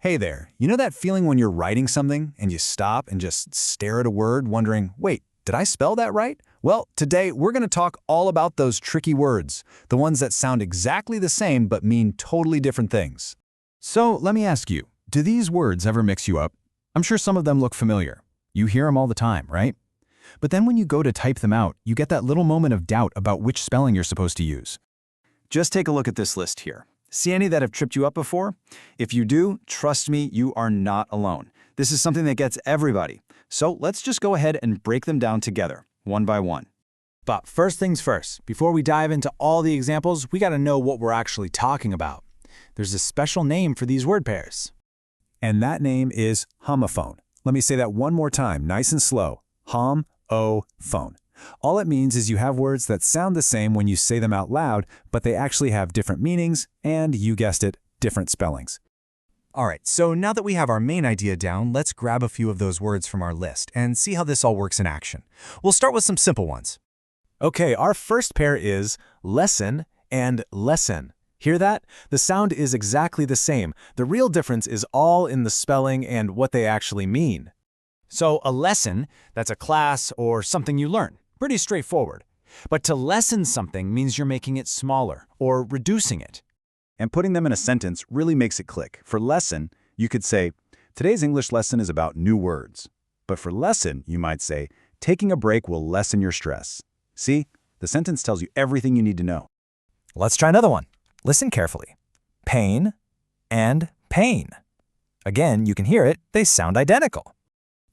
Hey there, you know that feeling when you're writing something and you stop and just stare at a word wondering, wait, did I spell that right? Well, today we're going to talk all about those tricky words, the ones that sound exactly the same but mean totally different things. So let me ask you, do these words ever mix you up? I'm sure some of them look familiar. You hear them all the time, right? But then when you go to type them out, you get that little moment of doubt about which spelling you're supposed to use. Just take a look at this list here. See any that have tripped you up before? If you do, trust me, you are not alone. This is something that gets everybody. So let's just go ahead and break them down together, one by one. But first things first, before we dive into all the examples, we got to know what we're actually talking about. There's a special name for these word pairs. And that name is homophone. Let me say that one more time, nice and slow. Hom-o-phone. All it means is you have words that sound the same when you say them out loud, but they actually have different meanings and, you guessed it, different spellings. All right, so now that we have our main idea down, let's grab a few of those words from our list and see how this all works in action. We'll start with some simple ones. Okay, our first pair is lesson and lesson. Hear that? The sound is exactly the same. The real difference is all in the spelling and what they actually mean. So a lesson, that's a class or something you learn. Pretty straightforward. But to lessen something means you're making it smaller or reducing it. And putting them in a sentence really makes it click. For lesson, you could say, today's English lesson is about new words. But for lesson, you might say, taking a break will lessen your stress. See? The sentence tells you everything you need to know. Let's try another one. Listen carefully. Pain and pain. Again, you can hear it, they sound identical.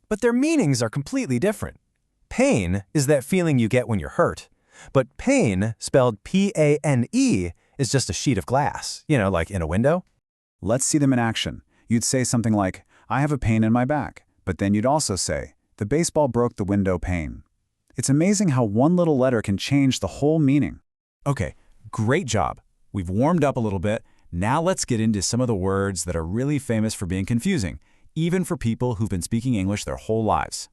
But their meanings are completely different. Pain is that feeling you get when you're hurt. But pain, spelled P-A-N-E, is just a sheet of glass, like in a window. Let's see them in action. You'd say something like, I have a pain in my back. But then you'd also say, the baseball broke the window pane. It's amazing how one little letter can change the whole meaning. Okay, great job. We've warmed up a little bit. Now let's get into some of the words that are really famous for being confusing, even for people who've been speaking English their whole lives.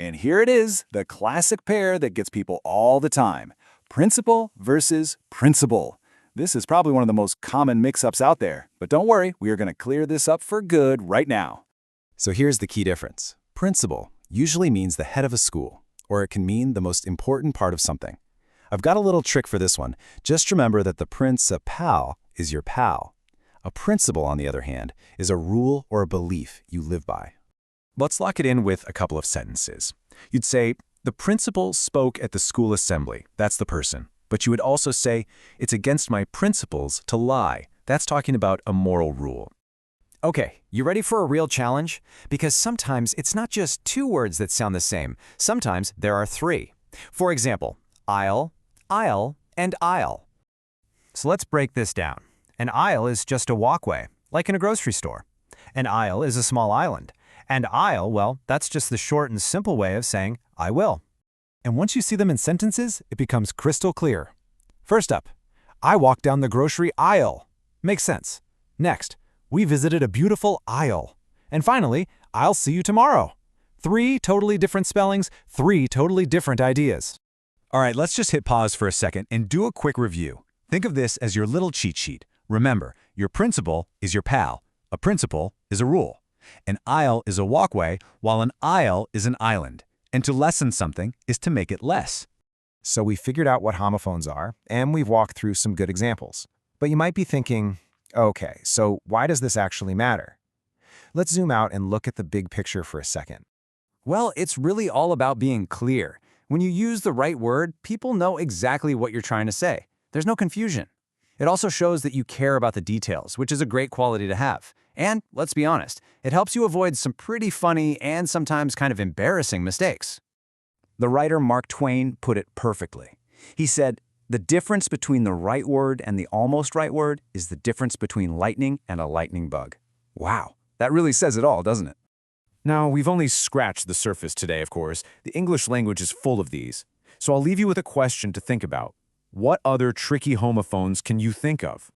And here it is, the classic pair that gets people all the time. Principal versus principal. This is probably one of the most common mix-ups out there. But don't worry, we are going to clear this up for good right now. So here's the key difference. Principal usually means the head of a school, or it can mean the most important part of something. I've got a little trick for this one. Just remember that the principal is your pal. A principle, on the other hand, is a rule or a belief you live by. Let's lock it in with a couple of sentences. You'd say, the principal spoke at the school assembly. That's the person. But you would also say, it's against my principles to lie. That's talking about a moral rule. Okay, you ready for a real challenge? Because sometimes it's not just two words that sound the same. Sometimes there are three. For example, aisle, and aisle. So let's break this down. An aisle is just a walkway, like in a grocery store. An aisle is a small island. And aisle, well, that's just the short and simple way of saying, I will. And once you see them in sentences, it becomes crystal clear. First up, I walked down the grocery aisle. Makes sense. Next, we visited a beautiful aisle. And finally, I'll see you tomorrow. Three totally different spellings, three totally different ideas. All right, let's just hit pause for a second and do a quick review. Think of this as your little cheat sheet. Remember, your principal is your pal. A principle is a rule. An aisle is a walkway, while an aisle is an island. And to lessen something is to make it less. So we figured out what homophones are, and we've walked through some good examples. But you might be thinking, okay, so why does this actually matter? Let's zoom out and look at the big picture for a second. Well, it's really all about being clear. When you use the right word, people know exactly what you're trying to say. There's no confusion. It also shows that you care about the details, which is a great quality to have. And let's be honest, it helps you avoid some pretty funny and sometimes kind of embarrassing mistakes. The writer Mark Twain put it perfectly. He said, the difference between the right word and the almost right word is the difference between lightning and a lightning bug. Wow, that really says it all, doesn't it? Now, we've only scratched the surface today, of course. The English language is full of these. So I'll leave you with a question to think about. What other tricky homophones can you think of?